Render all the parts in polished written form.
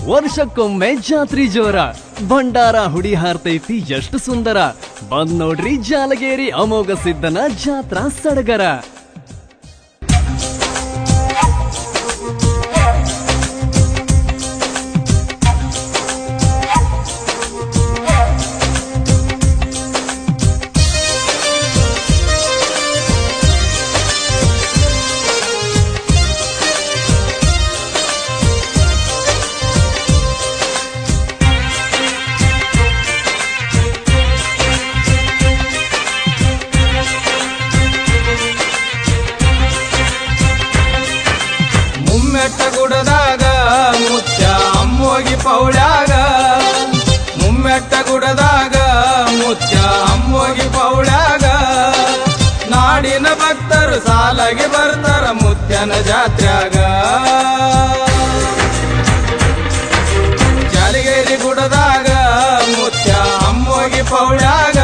ವರ್ಷಕ್ಕೊಮ್ಮೆ ಜಾತ್ರಿ ಜೋರ, ಭಂಡಾರ ಹುಡಿ ಹಾರ್ತೈತಿ ಎಷ್ಟು ಸುಂದರ. ಬಂದ್ ನೋಡ್ರಿ ಜಾಲಗೇರಿ ಅಮೋಘ ಸಿದ್ದನ ಜಾತ್ರಾ ಸಡಗರ. ಮುಮ್ಮೆಟ್ಟಗುಡದಾಗ ಮುತ್ಯ ಅಮ್ಮೋಗಿ ಪೌಳ್ಯಾಗ, ಮುಮ್ಮೆಟ್ಟಗುಡದಾಗ ಮುತ್ಯ ಅಮ್ಮೋಗಿ ಪೌಳ್ಯಾಗ, ನಾಡಿನ ಭಕ್ತರು ಸಾಲಾಗಿ ಬರ್ತಾರ ಮುತ್ಯನ ಜಾತ್ರ್ಯಾಗ. ಜಾಲಗೇರಿ ಗುಡದಾಗ ಮುತ್ಯ ಅಮ್ಮೋಗಿ ಪೌಳ್ಯಾಗ,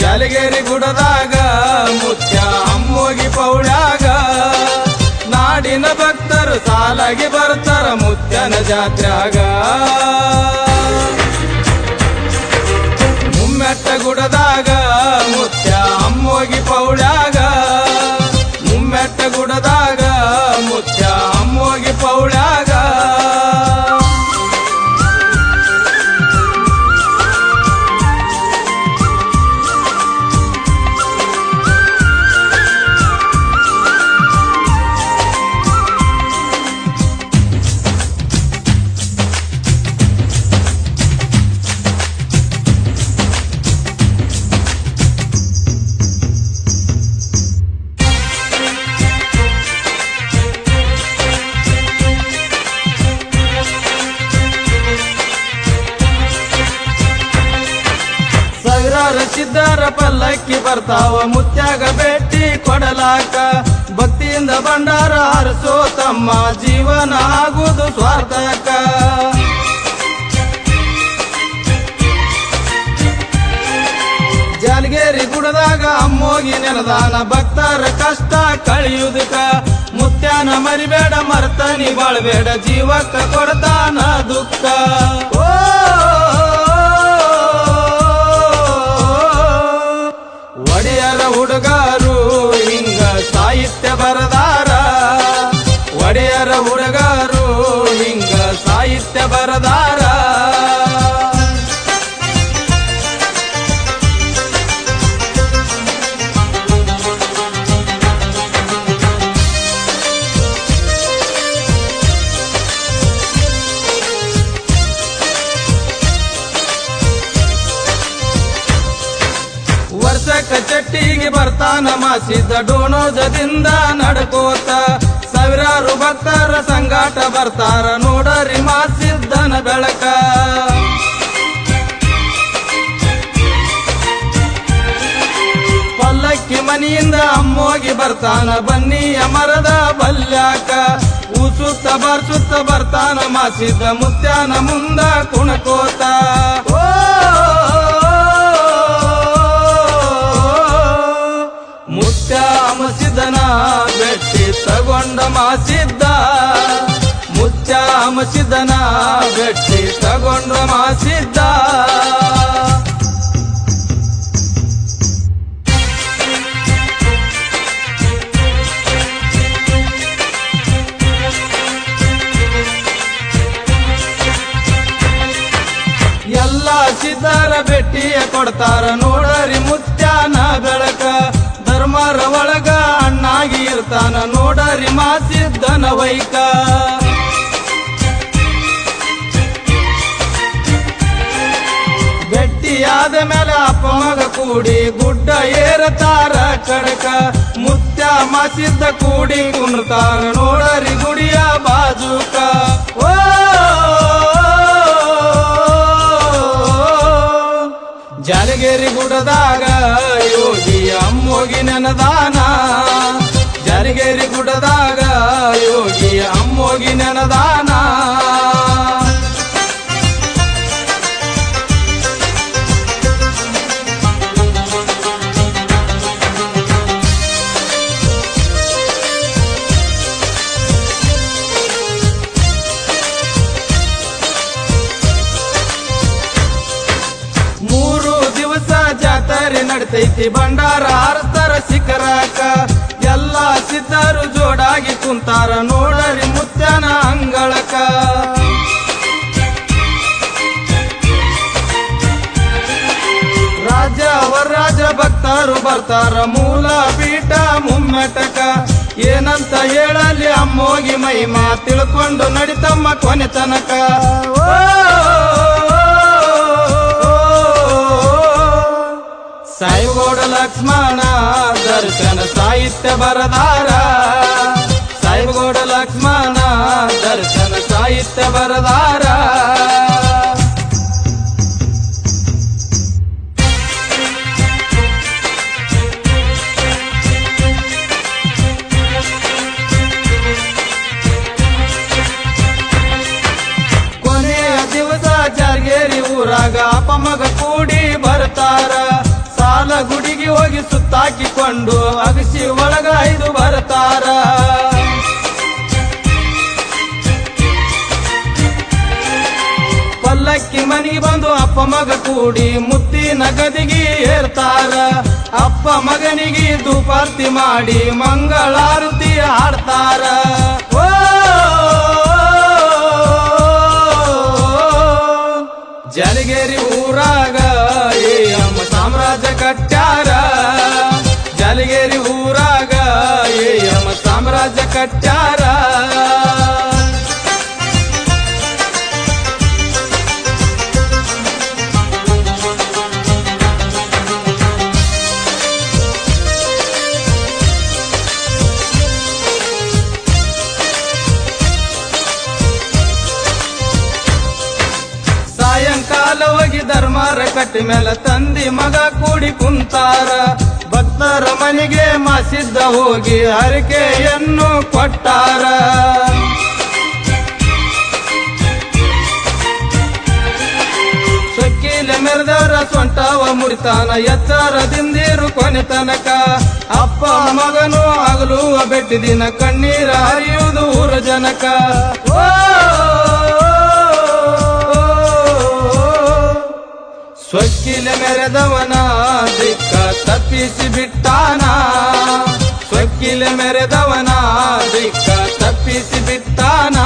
ಜಾಲಗೇರಿ ಗುಡದಾಗ ಮುತ್ಯ ಅಮ್ಮೋಗಿ ಪೌಳ್ಯಾಗ, ನಾಡಿನ ಭಕ್ತರು ಸಾಲಾಗಿ ಬರ್ತಾರ ಮುತ್ಯನ ಜಾತ್ರ್ಯಾಗ. ಮುಮ್ಮೆಟ್ಟಗುಡದಾಗ ಮುತ್ಯ ಅಮ್ಮೋಗಿ ಪೌಳ್ಯಾಗ, ಮುಮ್ಮೆಟ್ಟಗುಡದಾಗ ಮುತ್ಯ ಅಮ್ಮೋಗಿ ಪೌಳ್ಯಾಗ. ಸಿದ್ಧಾರ ಪಲ್ಲಕ್ಕಿ ಬರ್ತಾವ ಮುತ್ಯಾಗ ಭೇಟಿ ಕೊಡಲಾಕ, ಭಕ್ತಿಯಿಂದ ಭಂಡಾರ ಹರಿಸೋ ತಮ್ಮ ಜೀವನ ಆಗುವುದು ಸ್ವಾರ್ಥಕ. ಜಾಲಗೇರಿ ಗುಡದಾಗ ಅಮ್ಮೋಗಿ ನೆನದಾನ ಭಕ್ತರ ಕಷ್ಟ ಕಳಿಯುವುದಕ್ಕ, ಮುತ್ಯಾನ ಮರಿಬೇಡ ಮರ್ತನಿ ಬಾಳ್ಬೇಡ ಜೀವಕ್ಕ ಕೊಡ್ತಾನ ದುಃಖ. ಒಡೆಯರ ಹುಡುಗಾರು ಹಿಂಗ ಸಾಹಿತ್ಯ ಬರದಾರ, ಒಡೆಯರ ಹುಡುಗಾರು ಹಿಂಗ ಸಾಹಿತ್ಯ ಬರದಾರ. ವರ್ಷಕ್ಕ ಚಟ್ಟಿಗೆ ಬರ್ತಾನ ಮಾಸಿದ್ದ ಡೋಣೋಜದಿಂದ ನಡ್ಕೋತ, ಸಾವಿರಾರು ಭಕ್ತರ ಸಂಗಾಟ ಬರ್ತಾರ ನೋಡರಿ ಮಾಸಿದ್ದನ ಬೆಳಕ. ಪಲ್ಲಕ್ಕಿ ಮನಿಯಿಂದ ಅಮ್ಮೋಗಿ ಬರ್ತಾನ ಬನ್ನಿಯ ಮರದ ಬಲ್ಯಾಕ, ಊಸುತ್ತ ಬರ್ಸುತ್ತ ಬರ್ತಾನ ಮಾಸಿದ್ದ ಮುತ್ಯಾನ ಮುಂದ ಕುಣಕೋತ. ಮುತ್ಯ ಅಮಸಿದನ ಬೆಟ್ಟಿ ತಗೊಂಡ ಮಾಸಿದ್ದ, ಮುತ್ಯ ಅಮಸಿದನ ಬೆಟ್ಟಿ ತಗೊಂಡ ಮಾಸಿದ್ದ. ಎಲ್ಲ ಸಿದ್ಧಾರ ಭೇಟಿಯ ಕೊಡ್ತಾರ ನೋಡರಿ ಮುತ್ಯಾನ ಬೆಳಕ, ಧರ್ಮರ ಒಳಗ ಅಣ್ಣಾಗಿ ಇರ್ತಾನ ನೋಡರಿ ಮಾಸಿದ್ದನ ವೈಕ. ಭೇಟಿಯಾದ ಮೇಲೆ ಅಪ್ಪ ಮಗ ಕೂಡಿ ಗುಡ್ಡ ಏರತಾರ ಕಡಕ, ಮುತ್ಯ ಮಾಸಿದ್ದ ಕೂಡಿ ಕುಣ್ತಾರ ನೋಡರಿ ಗುಡಿಯ ಬಾಜುಕ. ಜಾಲಗೇರಿ ಗುಡದಾಗ ಯೋಗಿ ಅಮ್ಮೋಗಿ ನೆನದಾನ, ಜಾಲಗೇರಿ ಗುಡದಾಗ ಯೋಗಿ ಅಮ್ಮೋಗಿ ನೆನದಾನ. ಏರ್ತೈತಿ ಭಂಡಾರ ಹಾರಸ್ತಾರ ಶಿಖರಕ ಎಲ್ಲ ಸಿದ್ಧರು ಜೋಡಾಗಿ ಕುಂತಾರ ನೋಡರಿ ಮುತ್ಯನ ಅಂಗಳಕ ರಾಜ ವರರಾಜ ಭಕ್ತರು ಬರ್ತಾರ ಮೂಲ ಪೀಠ ಮುಮ್ಮೆಟಕ ಏನಂತ ಹೇಳಲಿ ಅಮ್ಮೋಗಿ ಮಹಿಮಾ ತಿಳ್ಕೊಂಡು ನಡಿತಮ್ಮ ಕೊನೆ ತನಕ ಸಾಯಿಗೌಡ ಲಕ್ಷ್ಮಣ ದರ್ಶನ ಸಾಹಿತ್ಯ ಬರದಾರ ಸಾಯಿಗೌಡ ಲಕ್ಷ್ಮಣ ದರ್ಶನ ಸಾಹಿತ್ಯ ಬರದಾರ ಕೊನೆಯ ದಿವಸ ಜಾರ್ಗೇರಿ ಊರಾಗ ಅಪ್ಪ ಮಗ ಕೂಡಿ ಬರ್ತಾರ ಸಾಲ ಗುಡಿಗೆ ಹೋಗಿ ಸುತ್ತಾಕಿಕೊಂಡು ಅಗಸಿ ಒಳಗ ಐದು ಬರ್ತಾರ ಪಲ್ಲಕ್ಕಿ ಮನೆಗೆ ಬಂದು ಅಪ್ಪ ಮಗ ಕೂಡಿ ಮುತ್ತಿನ ಗದಿಗೆ ಏರ್ತಾರ ಅಪ್ಪ ಮಗನಿಗೆ ಧೂಪಾರ್ತಿ ಮಾಡಿ ಮಂಗಳಾರತಿ ಹಾಡ್ತಾರ ಜಲಗೇರಿ ಊರಾಗ ಏ ಅಮ್ಮ ಸಾಮ್ರಾಜ್ಯ ಕಟ್ಟ್ಯಾರ ಜಲಗೇರಿ ಊರಾಗ ಏ ಅಮ್ಮ ಸಾಮ್ರಾಜ್ಯ ಕಟ್ಟ್ಯಾರ ಸಾಯಂಕಾಲ ಹೋಗಿ ಧರ್ಮಾರ ಕಟ್ಟಿ ಮೇಲೆ ತಂದಿ ಮಗ ಕೂಡಿ ಕುಂತಾರ ಭಕ್ತರ ಮನೆಗೆ ಮಾಸಿದ್ದ ಹೋಗಿ ಹರಕೆಯನ್ನು ಕೊಟ್ಟಾರ ಸೊಕ್ಕಿಲೆ ಮೆರೆದವರ ಸೊಂಟವ ಮುರಿತಾನ ಎಚ್ಚರದಿಂದಿರು ಕೊನೆ ತನಕ ಅಪ್ಪ ಮಗನು ಹಗಲು ಬೆಟ್ಟಿ ದಿನ ಕಣ್ಣೀರ ಹರಿಯುವುದು ಊರ ಜನಕ ಸೊಕ್ಕಿಲೆ ಮೆರೆದವನ ದಿಕ್ಕ ತಪ್ಪಿಸಿ ಬಿಟ್ಟಾನ ಸೊಕ್ಕಿಲೆ ಮೆರೆದವನ ದಿಕ್ಕ ತಪ್ಪಿಸಿ ಬಿಟ್ಟಾನ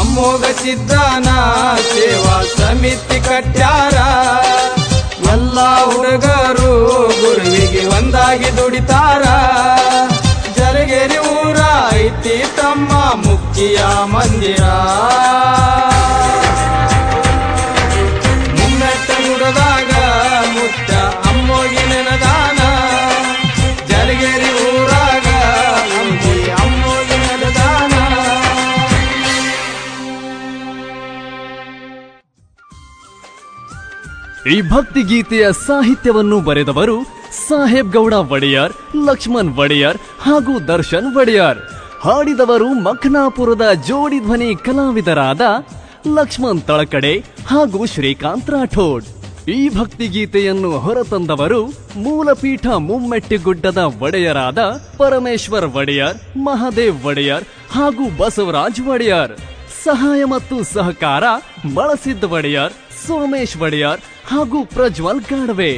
ಅಮ್ಮೋಗ ಸಿದ್ಧಾನ ಸೇವಾ ಸಮಿತಿ ಕಟ್ಟ್ಯಾರ ಎಲ್ಲ ಹುಡುಗರು ಗುರುವಿಗೆ ಒಂದಾಗಿ ದುಡಿತಾರ ಜಲಗೇರಿ ಊರ ಐತಿ ತಮ್ಮ ಮುಕ್ತಿಯ ಮಂದಿರ ಮುಮ್ಮೆಟ್ಟಗುಡದಾಗ ಮುತ್ತ ಅಮ್ಮೋಗಿ ನೆನದಾನ ಜಲಗೇರಿ ಊರಾಗ ಅಮ್ಮೋಗಿ ನೆನದಾನ ಈ ಭಕ್ತಿ ಗೀತೆಯ ಸಾಹಿತ್ಯವನ್ನು ಬರೆದವರು ಸಾಹೇಬ್ ಗೌಡ ಒಡೆಯರ್, ಲಕ್ಷ್ಮಣ್ ಒಡೆಯರ್ ಹಾಗೂ ದರ್ಶನ್ ಒಡೆಯರ್. ಹಾಡಿದವರು ಮಖನಾಪುರದ ಜೋಡಿ ಧ್ವನಿ ಕಲಾವಿದರಾದ ಲಕ್ಷ್ಮಣ್ ತಳಕಡೆ ಹಾಗೂ ಶ್ರೀಕಾಂತ್ ರಾಠೋಡ್. ಈ ಭಕ್ತಿ ಗೀತೆಯನ್ನು ಹೊರತಂದವರು ಮೂಲಪೀಠ ಮುಮ್ಮೆಟ್ಟಿಗುಡ್ಡದ ಒಡೆಯರಾದ ಪರಮೇಶ್ವರ್ ಒಡೆಯರ್, ಮಹಾದೇವ್ ಒಡೆಯರ್ ಹಾಗೂ ಬಸವರಾಜ್ ಒಡೆಯರ್. ಸಹಾಯ ಮತ್ತು ಸಹಕಾರ ಬಳಸಿದ್ದ ಒಡೆಯರ್, ಸೋಮೇಶ್ ಒಡೆಯರ್ ಹಾಗೂ ಪ್ರಜ್ವಲ್ ಗಾಡವೆ.